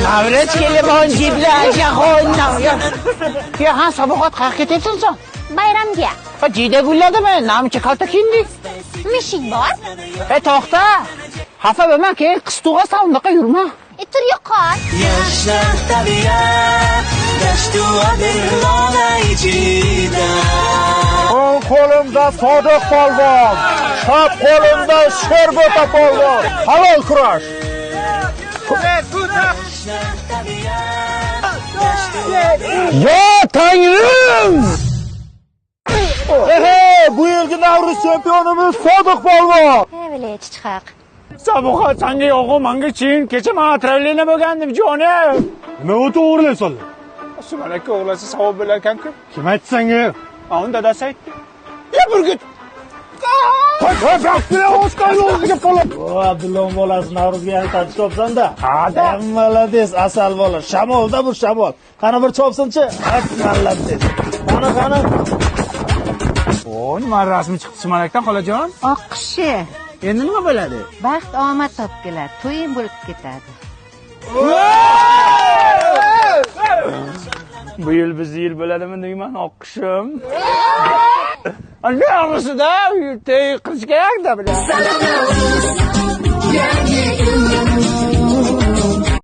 Tabrechki limon jiblar jahondan. Ya ha saboqat qayerga ketyapsan sen? Bayramga. Jiyda gulladimi? Namcha kalta kiyindik. Mishik bor. To'xta. Xafa bo'lma, keyin qiz tug'asan, unaqa yurma. Tur yo'qol. Yoshlar tabiat, dashtu adirlona ichida. O'ng qo'limda Sodiq polvon, chap qo'limda Sherbota polvon. Halol kurash. Yo Tangrim! Bu yilgi Navro'z chempionimiz Sodiq polvon. Bilay chiqaq. Saboqat senga yo'g'u, menga chin. Kecha men atralina bo'lgandim, jonim. Nima o'ti o'g'irlaysan? Sumalakka o'g'lasa savob bo'larkan-ku. Kim aytdi senga? Uni dadasi aytdi. Ya burgut. Abdulloh bolasi Navro'zga yantachi topsanda. Malades, asal bola. Shamolda bu shamol. Qani bir chopsinchi? Malades. Qani. Nima rasmi chiqdi Sumalakdan xolajon? Oq kishi. Endi nima bo'ladi? Baxt omad topgilar, to'yim bo'lib ketadi. Bu yil bizni yil bo'ladimi deyman, oqqishim. Ana og'risida to'y qilish kerak-da bilan.